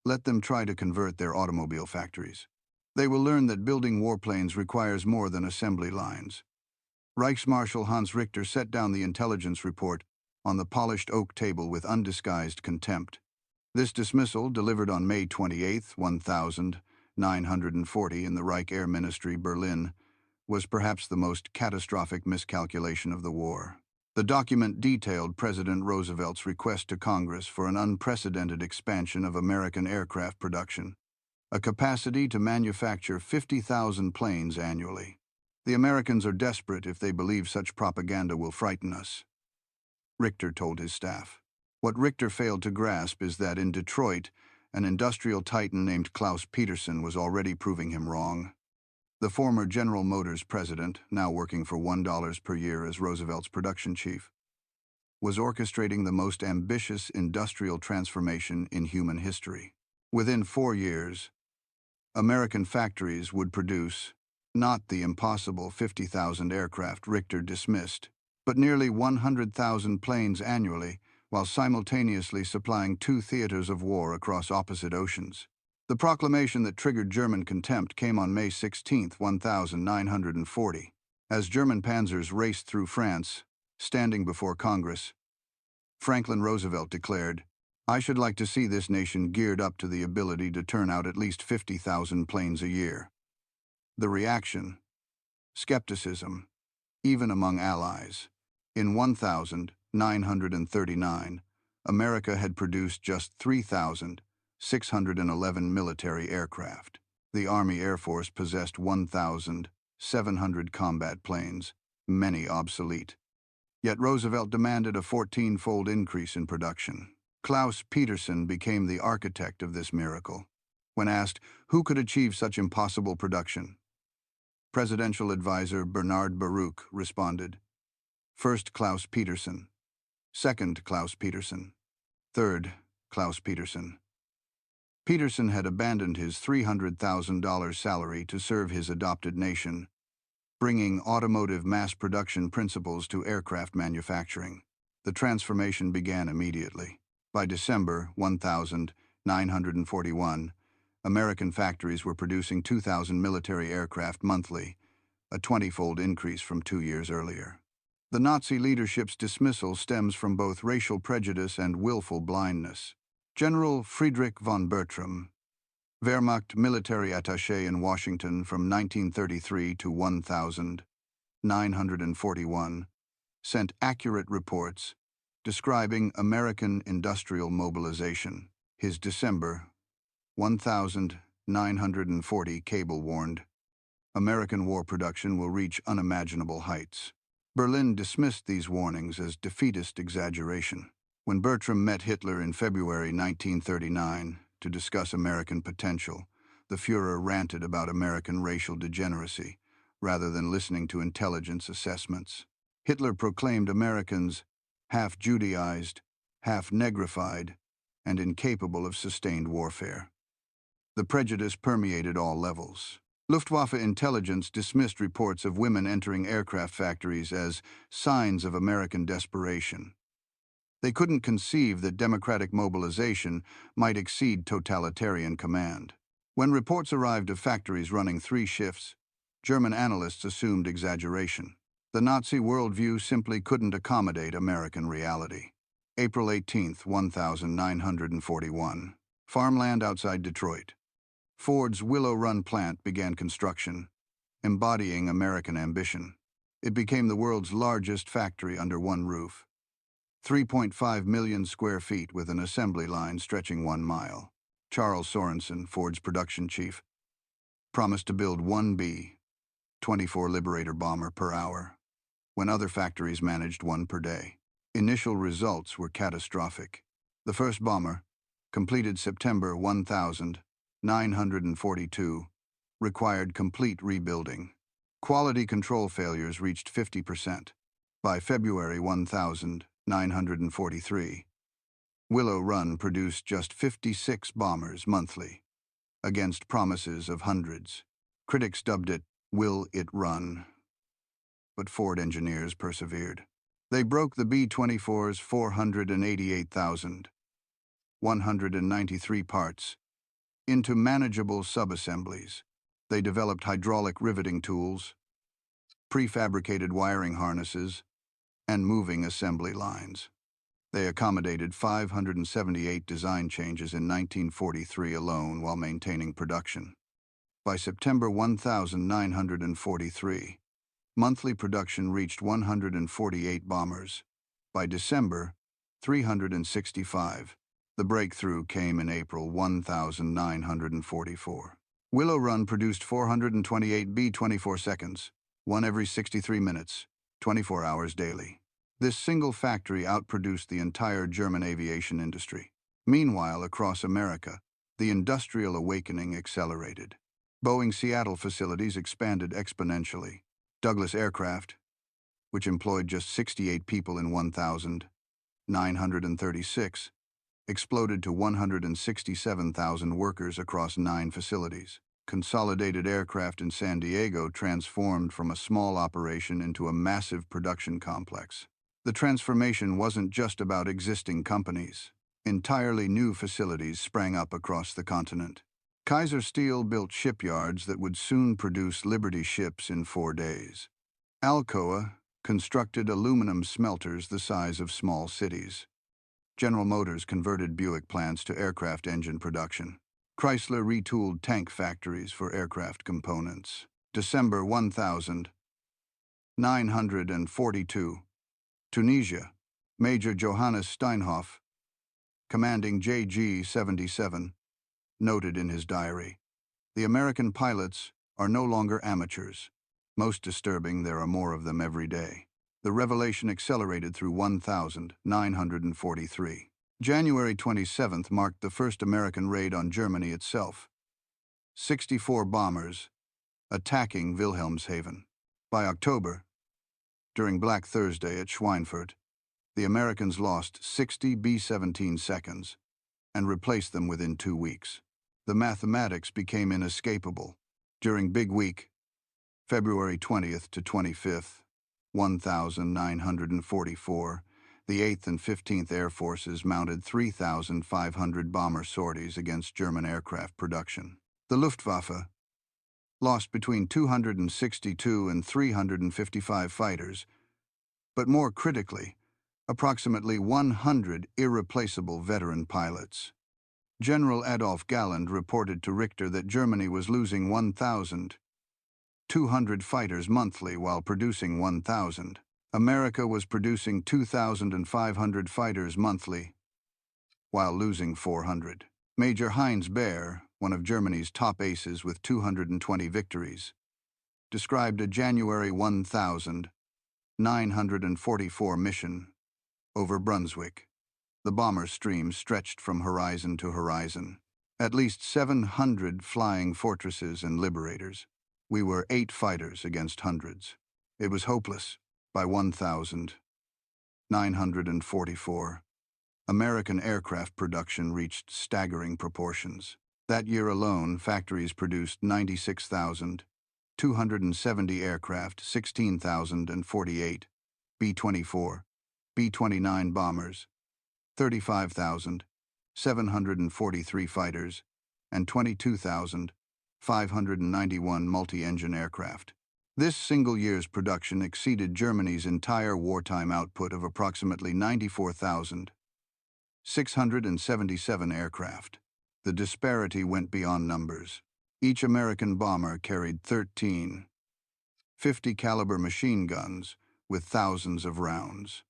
Let them try to convert their automobile factories. They will learn that building warplanes requires more than assembly lines. Reichsmarschall Hans Richter set down the intelligence report on the polished oak table with undisguised contempt. This dismissal, delivered on May 28, 1940 in the Reich Air Ministry, Berlin, was perhaps the most catastrophic miscalculation of the war. The document detailed President Roosevelt's request to Congress for an unprecedented expansion of American aircraft production, a capacity to manufacture 50,000 planes annually. The Americans are desperate if they believe such propaganda will frighten us, Richter told his staff. What Richter failed to grasp is that in Detroit, an industrial titan named Klaus Peterson was already proving him wrong. The former General Motors president, now working for $1 per year as Roosevelt's production chief, was orchestrating the most ambitious industrial transformation in human history. Within 4 years, American factories would produce not the impossible 50,000 aircraft Richter dismissed, but nearly 100,000 planes annually, while simultaneously supplying 2 theaters of war across opposite oceans. The proclamation that triggered German contempt came on May 16, 1940. As German panzers raced through France, standing before Congress, Franklin Roosevelt declared, "I should like to see this nation geared up to the ability to turn out at least 50,000 planes a year." The reaction? Skepticism, even among allies. In 1939, America had produced just 3,611 military aircraft. The Army Air Force possessed 1,700 combat planes, many obsolete. Yet Roosevelt demanded a 14-fold increase in production. Klaus Peterson became the architect of this miracle. When asked who could achieve such impossible production, Presidential advisor Bernard Baruch responded, "First Klaus Peterson, second Klaus Peterson, third Klaus Peterson." Peterson had abandoned his $300,000 salary to serve his adopted nation, bringing automotive mass production principles to aircraft manufacturing. The transformation began immediately. By December 1941, American factories were producing 2,000 military aircraft monthly, a 20-fold increase from 2 years earlier. The Nazi leadership's dismissal stems from both racial prejudice and willful blindness. General Friedrich von Bertram, Wehrmacht military attaché in Washington from 1933 to 1941, sent accurate reports describing American industrial mobilization. His December 1940 cable warned, "American war production will reach unimaginable heights." Berlin dismissed these warnings as defeatist exaggeration. When Bertram met Hitler in February 1939 to discuss American potential, the Führer ranted about American racial degeneracy rather than listening to intelligence assessments. Hitler proclaimed Americans half Judaized, half negrified, and incapable of sustained warfare. The prejudice permeated all levels. Luftwaffe intelligence dismissed reports of women entering aircraft factories as signs of American desperation. They couldn't conceive that democratic mobilization might exceed totalitarian command. When reports arrived of factories running 3 shifts, German analysts assumed exaggeration. The Nazi worldview simply couldn't accommodate American reality. April 18, 1941. Farmland outside Detroit. Ford's Willow Run plant began construction, embodying American ambition. It became the world's largest factory under one roof. 3.5 million square feet with an assembly line stretching 1 mile. Charles Sorensen, Ford's production chief, promised to build 1 B-24 Liberator bomber per hour, when other factories managed 1 per day. Initial results were catastrophic. The first bomber, completed September 1942, required complete rebuilding. Quality control failures reached 50%. By February 1943, Willow Run produced just 56 bombers monthly, against promises of hundreds. Critics dubbed it, "Will It Run?" But Ford engineers persevered. They broke the B-24's 488,193 parts into manageable subassemblies. They developed hydraulic riveting tools, prefabricated wiring harnesses, and moving assembly lines. They accommodated 578 design changes in 1943 alone while maintaining production. By September 1943, monthly production reached 148 bombers. By December, 365. The breakthrough came in April 1944. Willow Run produced 428 B-24 seconds, one every 63 minutes, 24 hours daily. This single factory outproduced the entire German aviation industry. Meanwhile, across America, the industrial awakening accelerated. Boeing Seattle facilities expanded exponentially. Douglas Aircraft, which employed just 68 people in 1,936, exploded to 167,000 workers across 9 facilities. Consolidated Aircraft in San Diego transformed from a small operation into a massive production complex. The transformation wasn't just about existing companies. Entirely new facilities sprang up across the continent. Kaiser Steel built shipyards that would soon produce Liberty ships in 4 days. Alcoa constructed aluminum smelters the size of small cities. General Motors converted Buick plants to aircraft engine production. Chrysler retooled tank factories for aircraft components. December 1942. Tunisia. Major Johannes Steinhoff, commanding JG-77, noted in his diary, "The American pilots are no longer amateurs. Most disturbing, there are more of them every day." The revelation accelerated through 1943. January 27th marked the first American raid on Germany itself. 64 bombers attacking Wilhelmshaven. By October, during Black Thursday at Schweinfurt, the Americans lost 60 B-17 seconds and replaced them within 2 weeks. The mathematics became inescapable. During Big Week, February 20th to 25th, 1944, the 8th and 15th Air Forces mounted 3,500 bomber sorties against German aircraft production. The Luftwaffe lost between 262 and 355 fighters, but more critically, approximately 100 irreplaceable veteran pilots. General Adolf Galland reported to Richter that Germany was losing 1,200 fighters monthly while producing 1,000. America was producing 2,500 fighters monthly while losing 400. Major Heinz Baer, one of Germany's top aces with 220 victories, described a January 1944 mission over Brunswick. The bomber stream stretched from horizon to horizon. At least 700 flying fortresses and liberators. We were 8 fighters against hundreds. It was hopeless. By 1944, American aircraft production reached staggering proportions. That year alone, factories produced 96,270 aircraft, 16,048 B-24, B-29 bombers, 35,743 fighters, and 22,591 multi-engine aircraft. This single year's production exceeded Germany's entire wartime output of approximately 94,677 aircraft. The disparity went beyond numbers. Each American bomber carried 13 .50 caliber machine guns with thousands of rounds.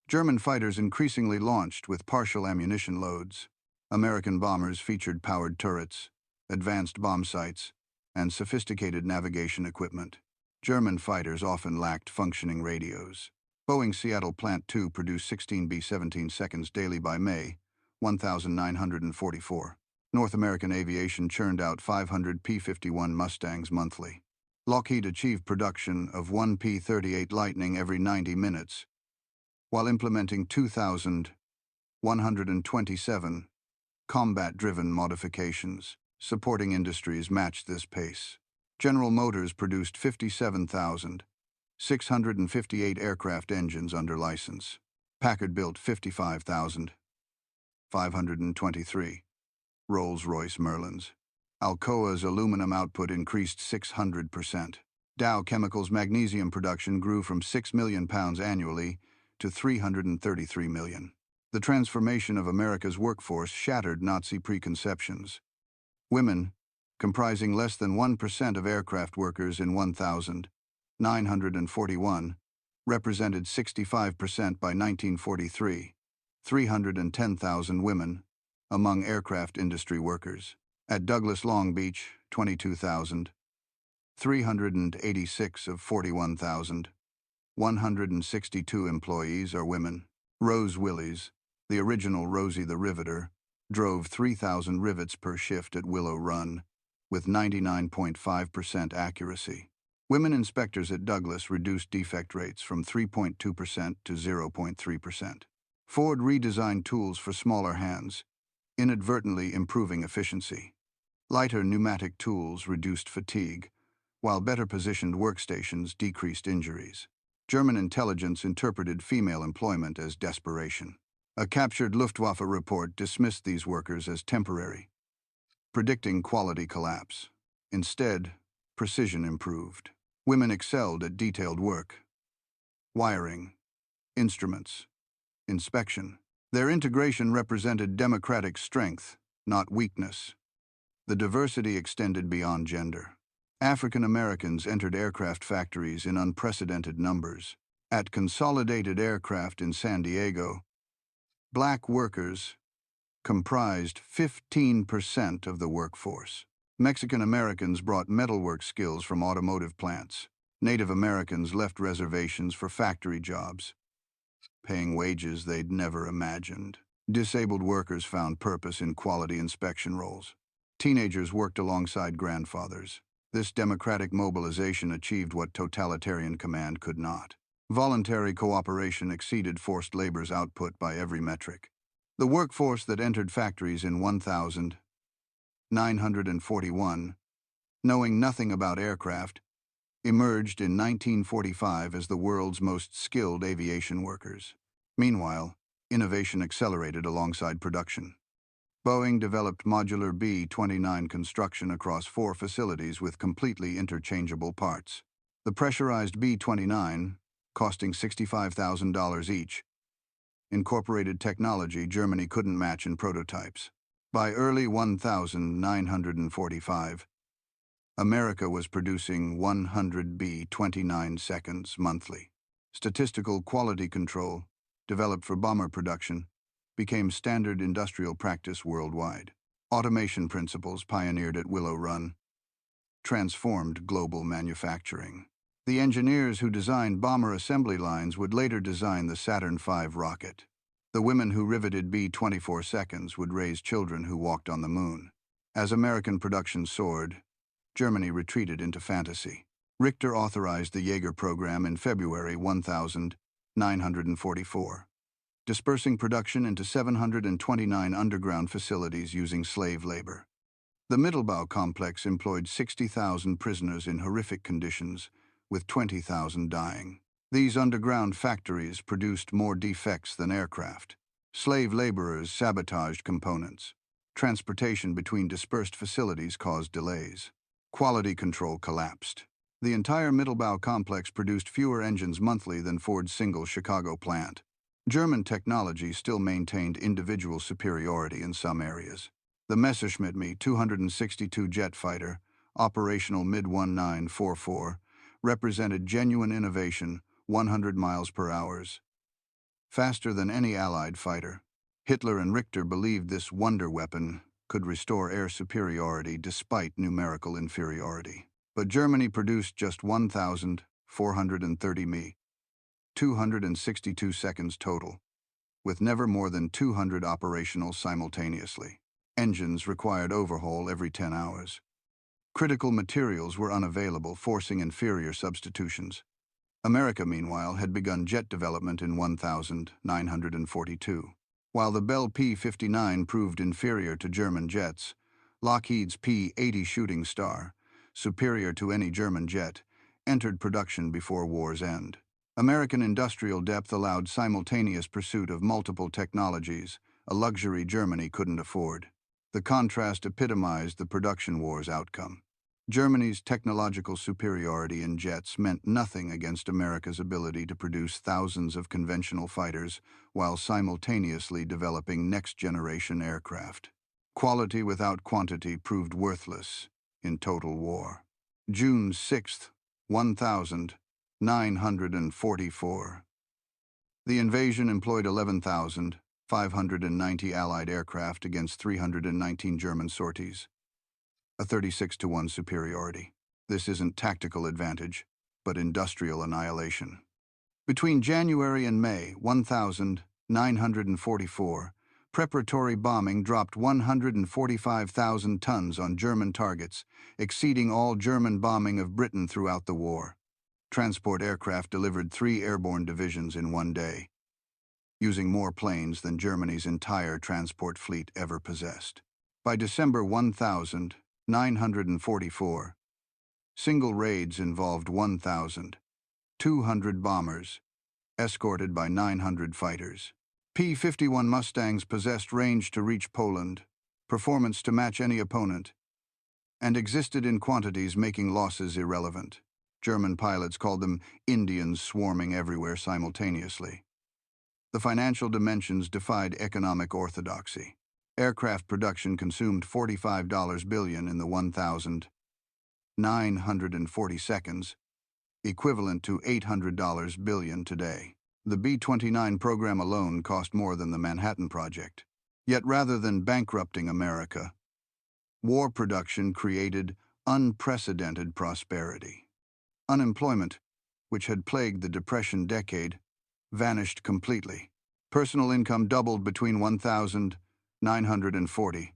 German fighters increasingly launched with partial ammunition loads. American bombers featured powered turrets, advanced bomb sights, and sophisticated navigation equipment. German fighters often lacked functioning radios. Boeing Seattle Plant 2 produced 16 B-17 seconds daily by May 1944. North American Aviation churned out 500 P-51 Mustangs monthly. Lockheed achieved production of 1 P-38 Lightning every 90 minutes, while implementing 2,127 combat-driven modifications. Supporting industries matched this pace. General Motors produced 57,658 aircraft engines under license. Packard built 55,523. Rolls-Royce Merlins. Alcoa's aluminum output increased 600%. Dow Chemical's magnesium production grew from 6 million pounds annually to 333 million. The transformation of America's workforce shattered Nazi preconceptions. Women, comprising less than 1% of aircraft workers in 1,941, represented 65% by 1943, 310,000 women among aircraft industry workers. At Douglas Long Beach, 22,000, 386 of 41,000, 162 employees are women. Rose Willies, the original Rosie the Riveter, drove 3,000 rivets per shift at Willow Run, with 99.5% accuracy. Women inspectors at Douglas reduced defect rates from 3.2% to 0.3%. Ford redesigned tools for smaller hands, inadvertently improving efficiency. Lighter pneumatic tools reduced fatigue, while better-positioned workstations decreased injuries. German intelligence interpreted female employment as desperation. A captured Luftwaffe report dismissed these workers as temporary, predicting quality collapse. Instead, precision improved. Women excelled at detailed work, wiring, instruments, inspection. Their integration represented democratic strength, not weakness. The diversity extended beyond gender. African Americans entered aircraft factories in unprecedented numbers. At Consolidated Aircraft in San Diego, Black workers comprised 15% of the workforce. Mexican Americans brought metalwork skills from automotive plants. Native Americans left reservations for factory jobs, paying wages they'd never imagined. Disabled workers found purpose in quality inspection roles. Teenagers worked alongside grandfathers. This democratic mobilization achieved what totalitarian command could not. Voluntary cooperation exceeded forced labor's output by every metric. The workforce that entered factories in 1,941, knowing nothing about aircraft, emerged in 1945 as the world's most skilled aviation workers. Meanwhile, innovation accelerated alongside production. Boeing developed modular B-29 construction across 4 facilities with completely interchangeable parts. The pressurized B-29, costing $65,000 each, incorporated technology Germany couldn't match in prototypes. By early 1945, America was producing 100 B-29 seconds monthly. Statistical quality control, developed for bomber production, became standard industrial practice worldwide. Automation principles pioneered at Willow Run transformed global manufacturing. The engineers who designed bomber assembly lines would later design the Saturn V rocket. The women who riveted B-24 seconds would raise children who walked on the moon. As American production soared, Germany retreated into fantasy. Richter authorized the Jaeger program in February 1944, dispersing production into 729 underground facilities using slave labor. The Mittelbau complex employed 60,000 prisoners in horrific conditions, with 20,000 dying. These underground factories produced more defects than aircraft. Slave laborers sabotaged components. Transportation between dispersed facilities caused delays. Quality control collapsed. The entire Mittelbau complex produced fewer engines monthly than Ford's single Chicago plant. German technology still maintained individual superiority in some areas. The Messerschmitt Me 262 jet fighter, operational mid-1944, represented genuine innovation, 100 miles per hour, faster than any Allied fighter. Hitler and Richter believed this wonder weapon could restore air superiority despite numerical inferiority. But Germany produced just 1,430 Me, 262 seconds total, with never more than 200 operational simultaneously. Engines required overhaul every 10 hours. Critical materials were unavailable, forcing inferior substitutions. America, meanwhile, had begun jet development in 1942. While the Bell P-59 proved inferior to German jets, Lockheed's P-80 Shooting Star, superior to any German jet, entered production before war's end. American industrial depth allowed simultaneous pursuit of multiple technologies, a luxury Germany couldn't afford. The contrast epitomized the production war's outcome. Germany's technological superiority in jets meant nothing against America's ability to produce thousands of conventional fighters while simultaneously developing next-generation aircraft. Quality without quantity proved worthless in total war. June 6, 1944. The invasion employed 11,590 Allied aircraft against 319 German sorties, a 36-to-1 superiority. This isn't tactical advantage, but industrial annihilation. Between January and May 1944, preparatory bombing dropped 145,000 tons on German targets, exceeding all German bombing of Britain throughout the war. Transport aircraft delivered 3 airborne divisions in one day, using more planes than Germany's entire transport fleet ever possessed. By December 1944, single raids involved 1,200 bombers, escorted by 900 fighters. P-51 Mustangs possessed range to reach Poland, performance to match any opponent, and existed in quantities making losses irrelevant. German pilots called them Indians swarming everywhere simultaneously. The financial dimensions defied economic orthodoxy. Aircraft production consumed $45 billion in the 1,940 seconds, equivalent to $800 billion today. The B-29 program alone cost more than the Manhattan Project. Yet rather than bankrupting America, war production created unprecedented prosperity. Unemployment, which had plagued the Depression decade, vanished completely. Personal income doubled between 1940.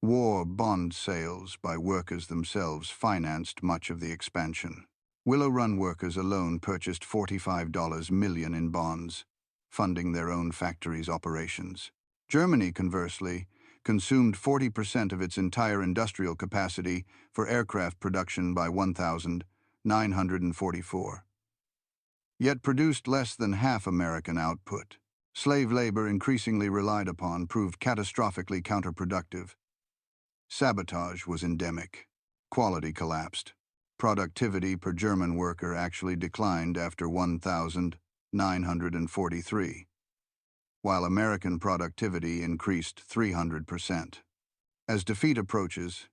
War bond sales by workers themselves financed much of the expansion. Willow Run workers alone purchased $45 million in bonds, funding their own factories' operations. Germany, conversely, consumed 40% of its entire industrial capacity for aircraft production by 1944, yet produced less than half American output. Slave labor, increasingly relied upon, proved catastrophically counterproductive. Sabotage was endemic. Quality collapsed. Productivity per German worker actually declined after 1943, while American productivity increased 300%. As defeat approaches,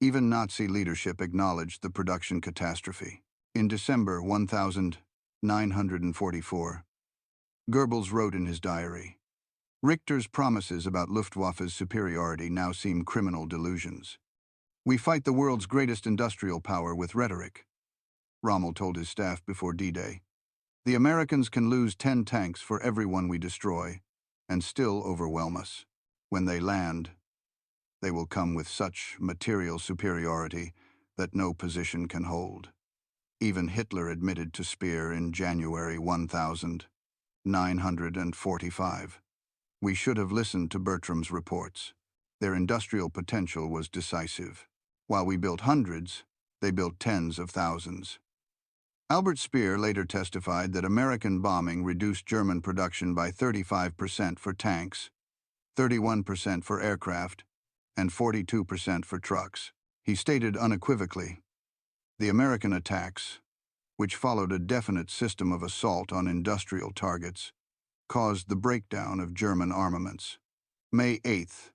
even Nazi leadership acknowledged the production catastrophe. In December 1944, Goebbels wrote in his diary, "Richter's promises about Luftwaffe's superiority now seem criminal delusions. We fight the world's greatest industrial power with rhetoric." Rommel told his staff before D-Day, "The Americans can lose 10 tanks for every one we destroy, and still overwhelm us. When they land, they will come with such material superiority that no position can hold." Even Hitler admitted to Speer in January 1945. "We should have listened to Bertram's reports. Their industrial potential was decisive. While we built hundreds, they built tens of thousands." Albert Speer later testified that American bombing reduced German production by 35% for tanks, 31% for aircraft, and 42% for trucks. He stated unequivocally, "The American attacks, which followed a definite system of assault on industrial targets, caused the breakdown of German armaments." May 8,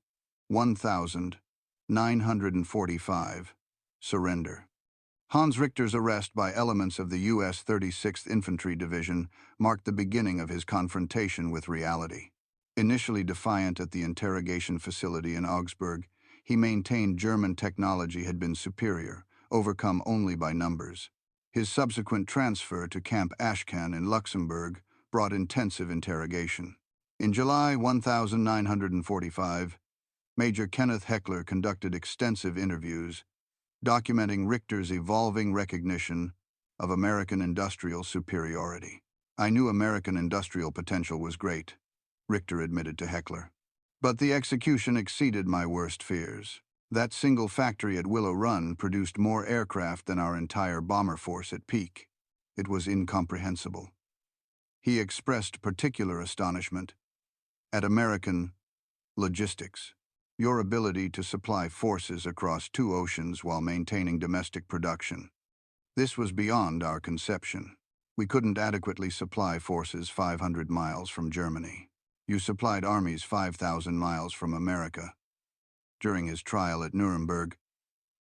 1945, surrender. Hans Richter's arrest by elements of the U.S. 36th Infantry Division marked the beginning of his confrontation with reality. Initially defiant at the interrogation facility in Augsburg, he maintained German technology had been superior, overcome only by numbers. His subsequent transfer to Camp Ashcan in Luxembourg brought intensive interrogation. In July 1945, Major Kenneth Heckler conducted extensive interviews, documenting Richter's evolving recognition of American industrial superiority. "I knew American industrial potential was great," Richter admitted to Heckler. "But the execution exceeded my worst fears. That single factory at Willow Run produced more aircraft than our entire bomber force at peak. It was incomprehensible." He expressed particular astonishment at American logistics. your ability to supply forces across two oceans while maintaining domestic production. This was beyond our conception. We couldn't adequately supply forces 500 miles from Germany. You supplied armies 5,000 miles from America. During his trial at Nuremberg,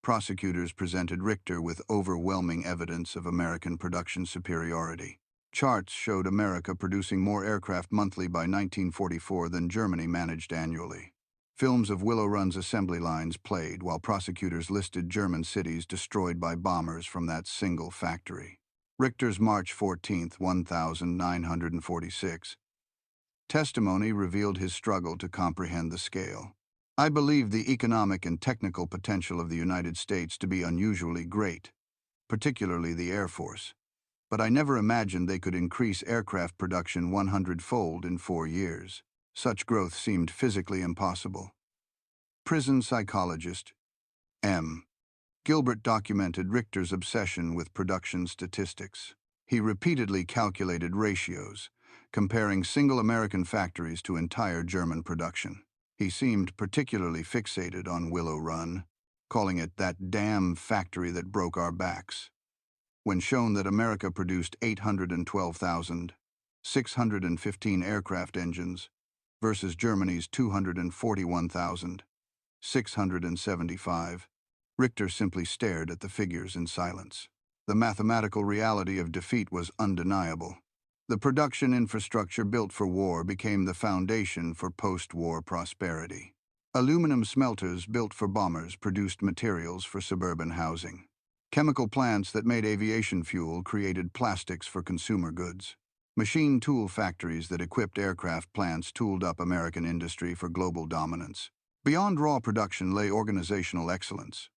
prosecutors presented Richter with overwhelming evidence of American production superiority. Charts showed America producing more aircraft monthly by 1944 than Germany managed annually. Films of Willow Run's assembly lines played while prosecutors listed German cities destroyed by bombers from that single factory. Richter's March 14, 1946, testimony revealed his struggle to comprehend the scale. I believe the economic and technical potential of the United States to be unusually great, particularly the Air Force, but I never imagined they could increase aircraft production 100-fold in 4 years. Such growth seemed physically impossible. Prison psychologist M. Gilbert documented Richter's obsession with production statistics. He repeatedly calculated ratios, comparing single American factories to entire German production. He seemed particularly fixated on Willow Run, calling it that damn factory that broke our backs. When shown that America produced 812,615 aircraft engines versus Germany's 241,675, Richter simply stared at the figures in silence. The mathematical reality of defeat was undeniable. The production infrastructure built for war became the foundation for post-war prosperity. Aluminum smelters built for bombers produced materials for suburban housing. Chemical plants that made aviation fuel created plastics for consumer goods. Machine tool factories that equipped aircraft plants tooled up American industry for global dominance. Beyond raw production lay organizational excellence.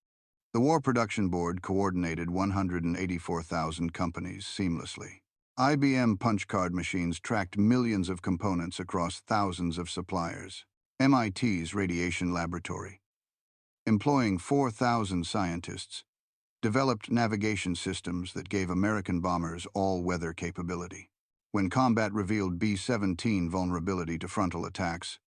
The War Production Board coordinated 184,000 companies seamlessly. IBM punch card machines tracked millions of components across thousands of suppliers. MIT's Radiation Laboratory, employing 4,000 scientists, developed navigation systems that gave American bombers all-weather capability. When combat revealed B-17 vulnerability to frontal attacks,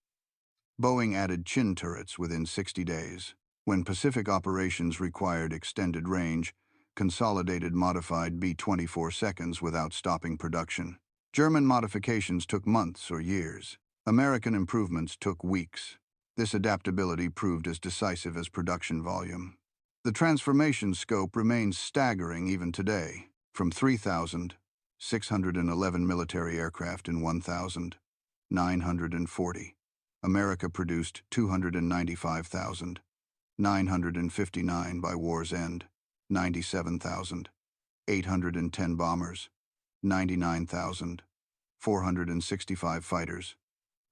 Boeing added chin turrets within 60 days. When Pacific operations required extended range, Consolidated modified B-24 seconds without stopping production. German modifications took months or years. American improvements took weeks. This adaptability proved as decisive as production volume. The transformation scope remains staggering even today. From 3,611 military aircraft in 1,940, America produced 295,959 by war's end. 97,810 bombers, 99,465 fighters,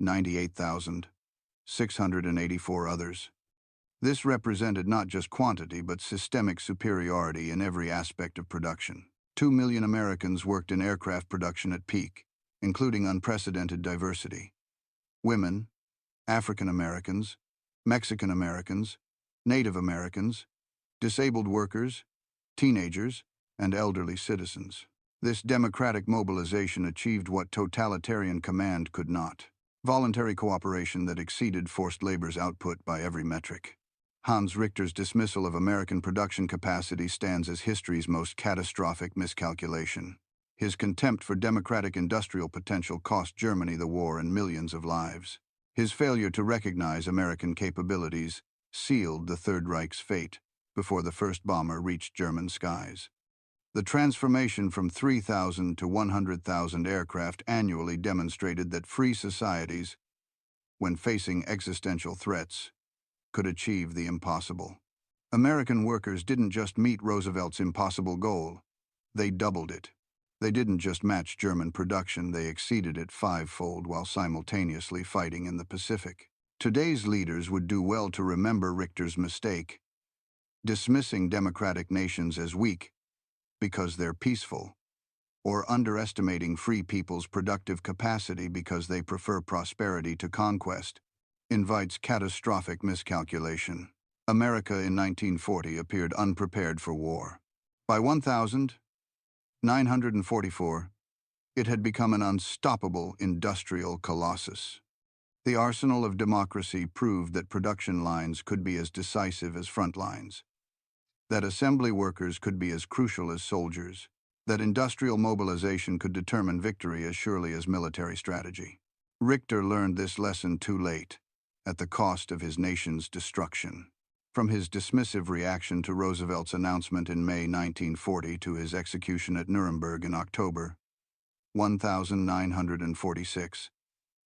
98,684 others. This represented not just quantity but systemic superiority in every aspect of production. 2 million Americans worked in aircraft production at peak, including unprecedented diversity. Women, African Americans, Mexican Americans, Native Americans, disabled workers, teenagers, and elderly citizens. This democratic mobilization achieved what totalitarian command could not: voluntary cooperation that exceeded forced labor's output by every metric. Hans Richter's dismissal of American production capacity stands as history's most catastrophic miscalculation. His contempt for democratic industrial potential cost Germany the war and millions of lives. His failure to recognize American capabilities sealed the Third Reich's fate before the first bomber reached German skies. The transformation from 3,000 to 100,000 aircraft annually demonstrated that free societies, when facing existential threats, could achieve the impossible. American workers didn't just meet Roosevelt's impossible goal, they doubled it. They didn't just match German production, they exceeded it fivefold while simultaneously fighting in the Pacific. Today's leaders would do well to remember Richter's mistake, dismissing democratic nations as weak because they're peaceful, or underestimating free people's productive capacity because they prefer prosperity to conquest, invites catastrophic miscalculation. America in 1940 appeared unprepared for war. By 1944, it had become an unstoppable industrial colossus. The arsenal of democracy proved that production lines could be as decisive as front lines, that assembly workers could be as crucial as soldiers, that industrial mobilization could determine victory as surely as military strategy. Richter learned this lesson too late, at the cost of his nation's destruction. From his dismissive reaction to Roosevelt's announcement in May 1940 to his execution at Nuremberg in October 1946,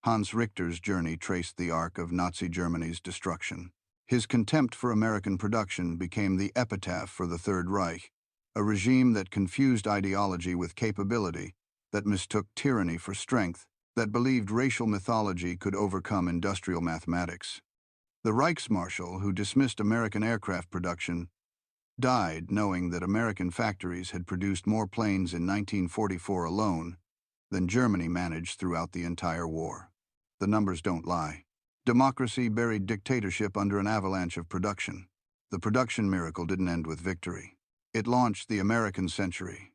Hans Richter's journey traced the arc of Nazi Germany's destruction. His contempt for American production became the epitaph for the Third Reich, a regime that confused ideology with capability, that mistook tyranny for strength, that believed racial mythology could overcome industrial mathematics. The Reichsmarshal, who dismissed American aircraft production, died knowing that American factories had produced more planes in 1944 alone than Germany managed throughout the entire war. The numbers don't lie. Democracy buried dictatorship under an avalanche of production. The production miracle didn't end with victory. It launched the American century.